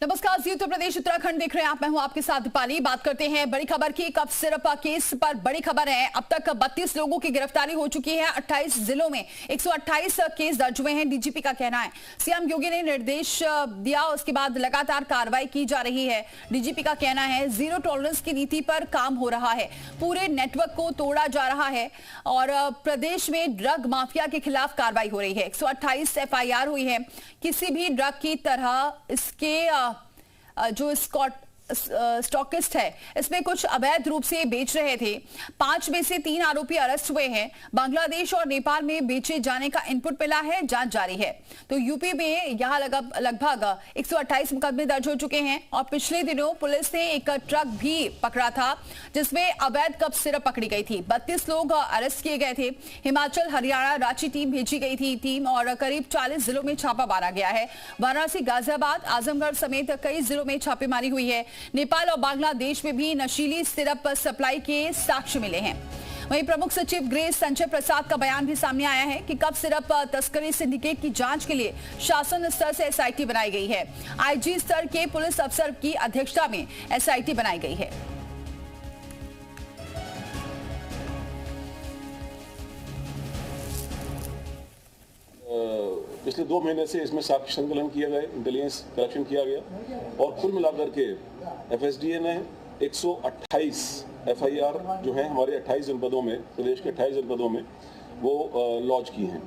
नमस्कार, जी उत्तर प्रदेश उत्तराखंड देख रहे हैं आप। मैं हूं आपके साथ दीपाली। बात करते हैं बड़ी खबर की। कफ सिरप केस पर बड़ी खबर है। अब तक 32 लोगों की गिरफ्तारी हो चुकी है। 28 जिलों में 128 केस दर्ज हुए हैं। डीजीपी का कहना है, सीएम योगी ने निर्देश दिया, उसके बाद लगातार कार्रवाई की जा रही है। डीजीपी का कहना है, जीरो टॉलरेंस की नीति पर काम हो रहा है, पूरे नेटवर्क को तोड़ा जा रहा है और प्रदेश में ड्रग माफिया के खिलाफ कार्रवाई हो रही है। 128 एफआईआर हुई है। किसी भी ड्रग की तरह इसके जो स्टॉकिस्ट है, इसमें कुछ अवैध रूप से बेच रहे थे। 5 में से 3 आरोपी अरेस्ट हुए हैं। बांग्लादेश और नेपाल में बेचे जाने का इनपुट मिला है, जांच जारी है। तो यूपी में यहां लगभग 128 मुकदमे दर्ज हो चुके हैं और पिछले दिनों पुलिस ने एक ट्रक भी पकड़ा था जिसमें अवैध कफ सिरप पकड़ी गई थी। 32 लोग अरेस्ट किए गए थे। हिमाचल, हरियाणा, रांची टीम भेजी गई थी टीम और करीब 40 जिलों में छापा मारा गया है। वाराणसी, गाजियाबाद, आजमगढ़ समेत कई जिलों में छापेमारी हुई है। नेपाल और बांग्लादेश में भी नशीली सिरप सप्लाई के साक्ष्य मिले हैं। वहीं प्रमुख सचिव गृह संजय प्रसाद का बयान भी सामने आया है कि कफ सिरप तस्करी सिंडिकेट की जांच के लिए शासन स्तर से एसआईटी बनाई गई है। आईजी स्तर के पुलिस अफसर की अध्यक्षता में एसआईटी बनाई गई है। पिछले 2 महीने से इसमें साक्ष्य संकलन किया गया, इंटेलिजेंस कलेक्शन किया गया और कुल मिलाकर के एफएसडीए ने 128 एफआईआर जो है हमारे 28 जनपदों में, प्रदेश के 28 जनपदों में वो लॉन्च की हैं।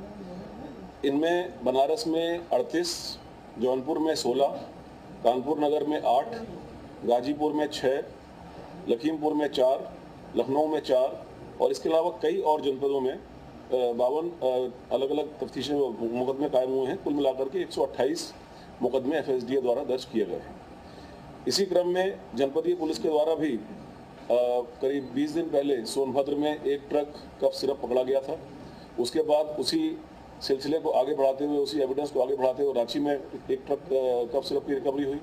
इनमें बनारस में 38, जौनपुर में 16, कानपुर नगर में 8, गाजीपुर में 6, लखीमपुर में 4, लखनऊ में 4 और इसके अलावा कई और जनपदों में 52 अलग अलग तफ्तीशी मुकदमे कायम हुए हैं। कुल मिलाकर के 128 मुकदमे एफएसडीए द्वारा दर्ज किए गए हैं। इसी क्रम में जनपदीय पुलिस के द्वारा भी करीब 20 दिन पहले सोनभद्र में एक ट्रक कफ सिरप पकड़ा गया था। उसके बाद उसी सिलसिले को आगे बढ़ाते हुए, उसी एविडेंस को आगे बढ़ाते हुए रांची में एक ट्रक कफ सिरप की रिकवरी हुई।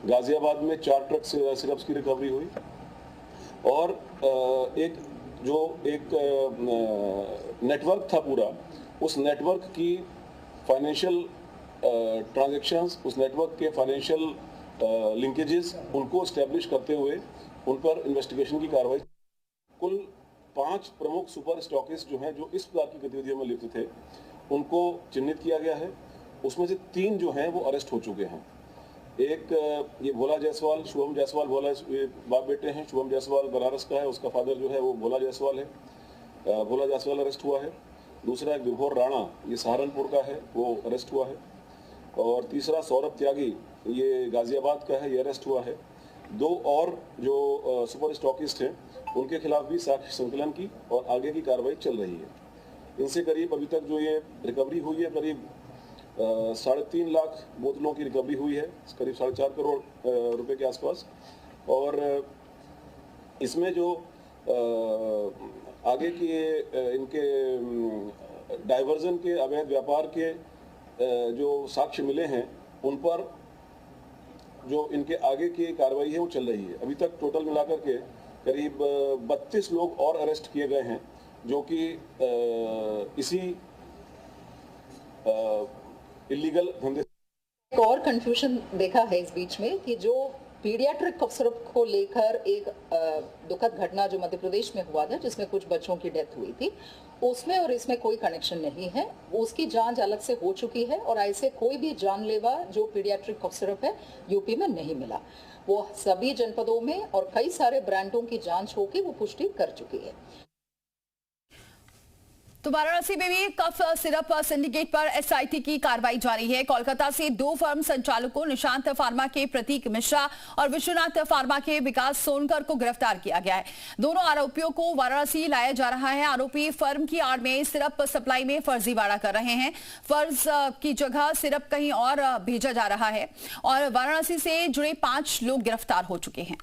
गाजियाबाद में 4 ट्रक सिरप्स की रिकवरी हुई और एक नेटवर्क था पूरा, उस नेटवर्क की फाइनेंशियल ट्रांजैक्शंस, उस नेटवर्क के फाइनेंशियल लिंकेजेस, उनको एस्टेब्लिश करते हुए उन पर इन्वेस्टिगेशन की कार्रवाई। कुल 5 प्रमुख सुपर स्टॉकिस्ट जो हैं, जो इस प्रकार की गतिविधियों में लिप्त थे, उनको चिन्हित किया गया है। उसमें से 3 जो हैं वो अरेस्ट हो चुके हैं। एक ये भोला जायसवाल, शुभम जायसवाल, भोला ये बाप बेटे हैं। शुभम जायसवाल बनारस का है, उसका फादर जो है वो भोला जायसवाल है। भोला जायसवाल अरेस्ट हुआ है। दूसरा एक विभोर राणा, ये सहारनपुर का है, वो अरेस्ट हुआ है। और तीसरा सौरभ त्यागी, ये गाजियाबाद का है, ये अरेस्ट हुआ है। 2 और जो सुपर स्टॉकिस्ट हैं, उनके खिलाफ भी साक्ष्य संकलन की और आगे की कार्रवाई चल रही है। इनसे करीब अभी तक जो ये रिकवरी हुई है, करीब 3.5 लाख बोतलों की रिकवरी हुई है, करीब 4.5 करोड़ रुपए के आसपास। और इसमें जो आगे के इनके डाइवर्जन के, अवैध व्यापार के जो साक्ष्य मिले हैं, उन पर जो इनके आगे की कार्रवाई है वो चल रही है। अभी तक टोटल मिलाकर के करीब 32 लोग और अरेस्ट किए गए हैं, जो कि इसी इलीगल धंधे। एक और कंफ्यूजन देखा है इस बीच में कि जो पीडियाट्रिक कफ सिरप को लेकर एक दुखद घटना जो मध्य प्रदेश में हुआ था, जिसमें कुछ बच्चों की डेथ हुई थी, उसमें और इसमें कोई कनेक्शन नहीं है। उसकी जांच अलग से हो चुकी है और ऐसे कोई भी जानलेवा जो पीडियाट्रिक कफ सिरप है यूपी में नहीं मिला। वो सभी जनपदों में और कई सारे ब्रांडों की जांच होकर वो पुष्टि कर चुकी है। तो वाराणसी में भी कफ सिरप सिंडिकेट पर एसआईटी की कार्रवाई जारी है। कोलकाता से 2 फर्म संचालकों, निशांत फार्मा के प्रतीक मिश्रा और विश्वनाथ फार्मा के विकास सोनकर को गिरफ्तार किया गया है। दोनों आरोपियों को वाराणसी लाया जा रहा है। आरोपी फर्म की आड़ में सिरप सप्लाई में फर्जीवाड़ा कर रहे हैं। फर्ज की जगह सिरप कहीं और भेजा जा रहा है और वाराणसी से जुड़े 5 लोग गिरफ्तार हो चुके हैं।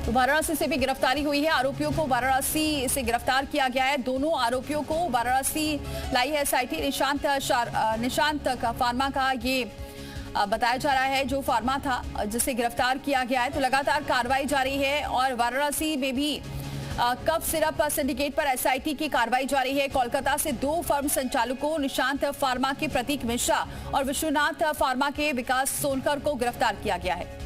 तो वाराणसी से भी गिरफ्तारी हुई है। आरोपियों को वाराणसी से गिरफ्तार किया गया है। दोनों आरोपियों को वाराणसी लाई है एसआईटी। निशांत फार्मा का ये बताया जा रहा है जो फार्मा था जिसे गिरफ्तार किया गया है। तो लगातार कार्रवाई जारी है और वाराणसी में भी कफ सिरप सिंडिकेट पर एसआईटी की कार्रवाई जारी है। कोलकाता से 2 फर्म संचालकों निशांत फार्मा के प्रतीक मिश्रा और विश्वनाथ फार्मा के विकास सोनकर को गिरफ्तार किया गया है।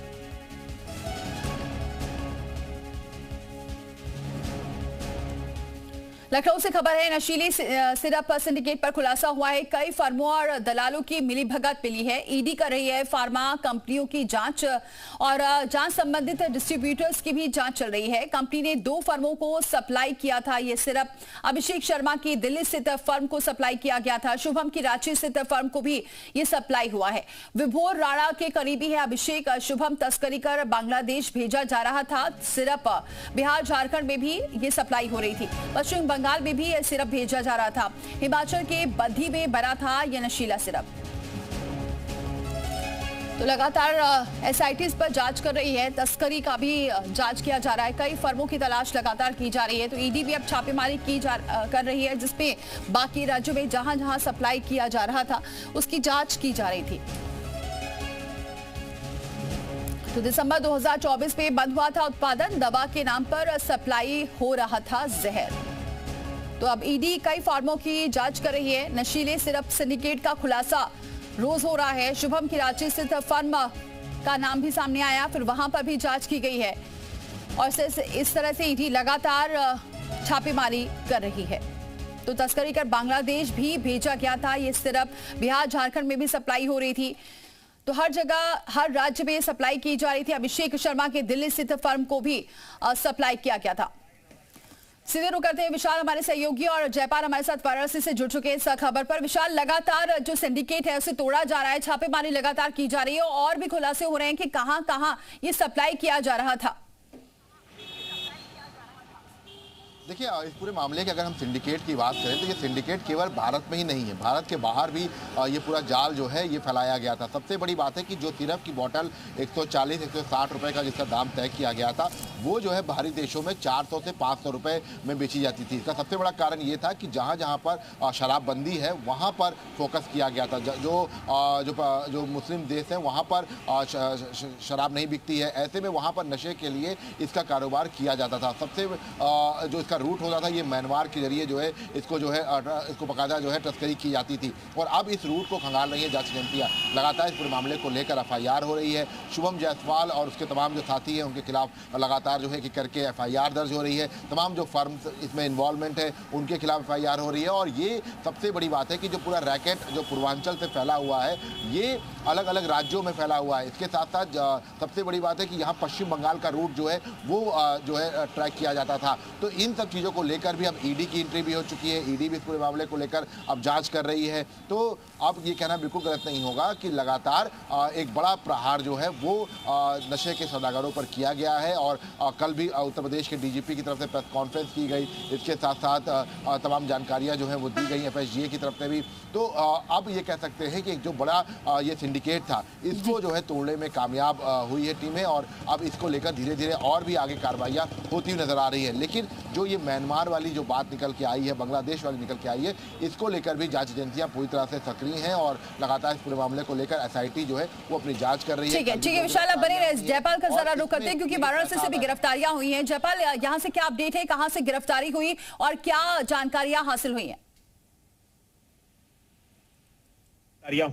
लखनऊ से खबर है, नशीली सिरप सिंडिकेट पर खुलासा हुआ है। कई फर्मों और दलालों की मिलीभगत मिली है। ईडी कर रही है फार्मा कंपनियों की जांच और जांच संबंधित डिस्ट्रीब्यूटर्स की भी जांच चल रही है। कंपनी ने 2 फर्मों को सप्लाई किया था। ये सिरप अभिषेक शर्मा की दिल्ली स्थित फर्म को सप्लाई किया गया था। शुभम की रांची स्थित फर्म को भी ये सप्लाई हुआ है। विभोर राणा के करीबी है अभिषेक। शुभम तस्करी कर बांग्लादेश भेजा जा रहा था। सिरप बिहार झारखंड में भी ये सप्लाई हो रही थी। पश्चिम बंगाल में भी यह सिरप भेजा जा रहा था। हिमाचल के बद्दी में बना था यह नशीला सिरप। तो लगातार एसआईटी इस पर जांच कर रही है। तस्करी का भी जांच किया जा रहा है। कई फर्मों की तलाश लगातार की जा रही है। तो ईडी भी अब छापेमारी कर रही है, जिसपे बाकी राज्यों में जहां जहां सप्लाई किया जा रहा था उसकी जांच की जा रही थी। तो दिसंबर 2024 में बंद हुआ था उत्पादन। दवा के नाम पर सप्लाई हो रहा था जहर। तो अब ईडी कई फार्मों की जांच कर रही है। नशीले सिरप सिंडिकेट का खुलासा रोज हो रहा है। शुभम की रांची स्थित फर्म का नाम भी सामने आया, फिर वहां पर भी जांच की गई है और इस तरह से ईडी लगातार छापेमारी कर रही है। तो तस्करी कर बांग्लादेश भी भेजा गया था। ये सिरप बिहार झारखंड में भी सप्लाई हो रही थी। तो हर जगह हर राज्य में सप्लाई की जा रही थी। अभिषेक शर्मा के दिल्ली स्थित फर्म को भी सप्लाई किया गया था। सीधे रुक करते हैं विशाल हमारे सहयोगी और जयपाल हमारे साथ वाराणसी से जुड़ चुके हैं इस खबर पर। विशाल, लगातार जो सिंडिकेट है उसे तोड़ा जा रहा है, छापेमारी लगातार की जा रही है और भी खुलासे हो रहे हैं कि कहां कहां ये सप्लाई किया जा रहा था। देखिए, इस पूरे मामले की अगर हम सिंडिकेट की बात करें तो ये सिंडिकेट केवल भारत में ही नहीं है, भारत के बाहर भी ये पूरा जाल जो है ये फैलाया गया था। सबसे बड़ी बात है कि जो सिरप की बोतल 140-160 रुपए का जिसका दाम तय किया गया था, वो जो है बाहरी देशों में 400 से 500 रुपए में बेची जाती थी। इसका सबसे बड़ा कारण ये था कि जहाँ जहाँ पर शराबबंदी है वहाँ पर फोकस किया गया था। जो मुस्लिम देश हैं वहाँ पर शराब नहीं बिकती है, ऐसे में वहाँ पर नशे के लिए इसका कारोबार किया जाता था। सबसे जो इसका रूट होता था ये म्यांमार के जरिए जो है इसको बाकायदा जो है तस्करी की जाती थी। और अब इस रूट को खंगाल रही है जांच एजेंसियां। लगातार इस पूरे मामले को लेकर एफआईआर हो रही है। शुभम जायसवाल और उसके तमाम जो साथी हैं उनके खिलाफ लगातार जो है कि करके एफआईआर दर्ज हो रही है। तमाम जो फर्म्स इसमें इन्वॉल्वमेंट है उनके खिलाफ एफआईआर हो रही है। और ये सबसे बड़ी बात है कि जो पूरा रैकेट जो पूर्वांचल से फैला हुआ है ये अलग अलग राज्यों में फैला हुआ है। इसके साथ साथ सबसे बड़ी बात है कि यहाँ पश्चिम बंगाल का रूट जो है वो जो है ट्रैक किया जाता था। तो इन सब चीज़ों को लेकर भी अब ईडी की एंट्री भी हो चुकी है। ईडी भी इस पूरे मामले को लेकर अब जांच कर रही है। तो अब ये कहना बिल्कुल गलत नहीं होगा कि लगातार एक बड़ा प्रहार जो है वो नशे के सौदागरों पर किया गया है। और कल भी उत्तर प्रदेश के डीजीपी की तरफ से प्रेस कॉन्फ्रेंस की गई। इसके साथ साथ तमाम जानकारियाँ जो हैं वो दी गई एफएसजीए की तरफ से भी। तो अब ये कह सकते हैं कि एक जो बड़ा ये सिंडिकेट था इसको जो है तोड़ने में कामयाब हुई है टीमें। और अब इसको लेकर धीरे धीरे और भी आगे कार्रवाइयाँ होती हुई नजर आ रही है। लेकिन जो ये म्यांमार वाली जो बात निकल के आई है, बांग्लादेश वाली निकल के आई है, इसको लेकर भी जांच एजेंसियां पूरी तरह से सक्रिय हैं और लगातार इस पूरे मामले को लेकर एसआईटी जो है वो अपनी जांच कर रही है। ठीक है विशाल, अब बने रहे। जयपाल का जरा रुक करते हैं क्योंकि वाराणसी से भी गिरफ्तारियां हुई हैं। जयपाल, यहाँ से क्या अपडेट है, कहां से गिरफ्तारी हुई और क्या जानकारियां हासिल हुई हैं?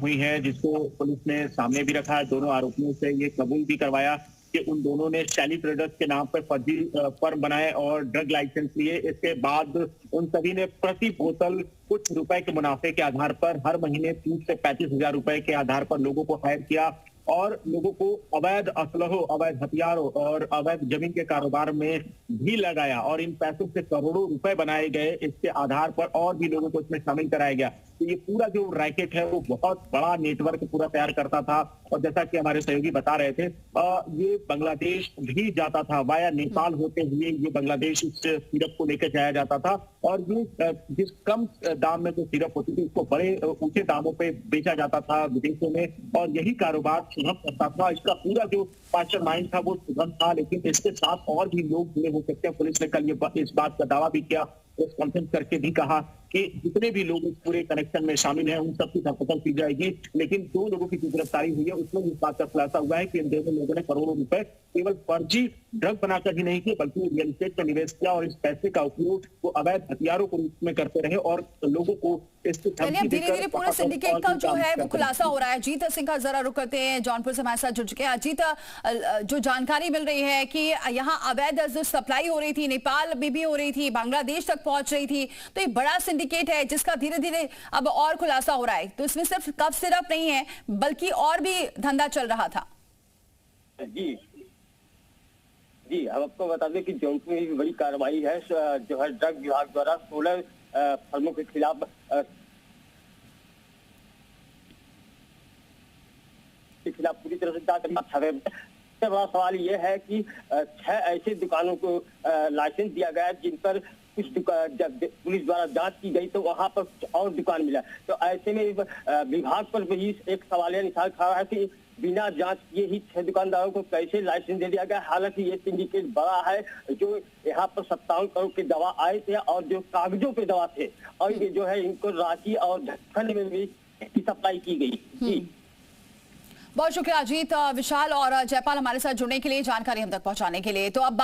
हुई हैं जिसको पुलिस ने सामने भी रखा है। दोनों आरोपियों से ये कबूल भी करवाया कि उन दोनों ने शैली ट्रेडर्स के नाम पर फर्जी फर्म बनाए और ड्रग लाइसेंस लिए। इसके बाद उन सभी ने प्रति बोतल कुछ रुपए के मुनाफे के आधार पर हर महीने 30 से 35 हजार रुपए के आधार पर लोगों को हायर किया और लोगों को अवैध असलहों, अवैध हथियारों और अवैध जमीन के कारोबार में भी लगाया और इन पैसों से करोड़ों रुपए बनाए गए। इसके आधार पर और भी लोगों को इसमें शामिल कराया गया। तो ये पूरा जो रैकेट है वो बहुत बड़ा नेटवर्क पूरा तैयार करता था। और जैसा कि हमारे सहयोगी बता रहे थे, ये बांग्लादेश भी जाता था, वाया नेपाल होते हुए ये बांग्लादेश इस सिरप को लेकर जाया जाता था। और ये जिस कम दाम में जो सिरप होती थी उसको बड़े ऊंचे दामों पे बेचा जाता था विदेशों में। और यही कारोबार शुभम करता था। इसका पूरा जो मास्टरमाइंड था वो शुभम था, लेकिन इसके साथ और भी लोग जुड़े हो सकते हैं। पुलिस ने कल इस बात का दावा भी किया, प्रेस कॉन्फ्रेंस करके भी कहा कि जितने भी लोग इस पूरे कनेक्शन में शामिल हैं उन सबकी धरपकड़ की जाएगी। लेकिन 2 लोगों की जो गिरफ्तारी हुई है उसमें इस बात का खुलासा हुआ है कि इन दोनों लोगों ने करोड़ों रुपए केवल फर्जी ड्रग बनाकर ही नहीं किए बल्कि रियल एस्टेट में निवेश किया और इस पैसे का उपयोग वो अवैध हथियारों के रूप में करते रहे और लोगों को इससे चलिए धीरे धीरे पूरे सिंडिकेट का जो है वो खुलासा हो रहा है। अजीत सिंह का जरा रुक करते हैं, जौनपुर से हमारे साथ जुड़ चुके हैं। अजीत, जो जानकारी मिल रही है कि यहाँ अवैध जो सप्लाई हो रही थी नेपाल में भी हो रही थी, बांग्लादेश तक पहुंच रही थी, तो ये बड़ा सिंडिकेट है जिसका धीरे धीरे अब और खुलासा हो रहा है। तो इसमें सिर्फ कफ सिरप नहीं है बल्कि और भी धंधा चल रहा था। जी जी, हम आपको बता दें कि जौनपुर में बड़ी कार्रवाई है जो है ड्रग विभाग द्वारा 16 फर्मों के खिलाफ पूरी तरह से जांच करना। सबसे बड़ा सवाल ये है कि 6 ऐसे दुकानों को लाइसेंस दिया गया जिन पर कुछ जब पुलिस द्वारा जांच की गई तो वहां पर और दुकान मिला। तो ऐसे में विभाग पर भी एक सवालिया निशान खड़ा है कि बिना जांच किए ही 6 दुकानदारों को कैसे लाइसेंस दे दिया गया। हालांकि ये सिंडिकेट बड़ा है, जो यहाँ पर 57 करोड़ के दवा आए थे और जो कागजों पे दवा थे और ये जो है इनको रांची और झारखंड में भी सप्लाई की गई। जी बहुत शुक्रिया अजीत, विशाल और जयपाल हमारे साथ जुड़ने के लिए, जानकारी हम तक पहुंचाने के लिए। तो अब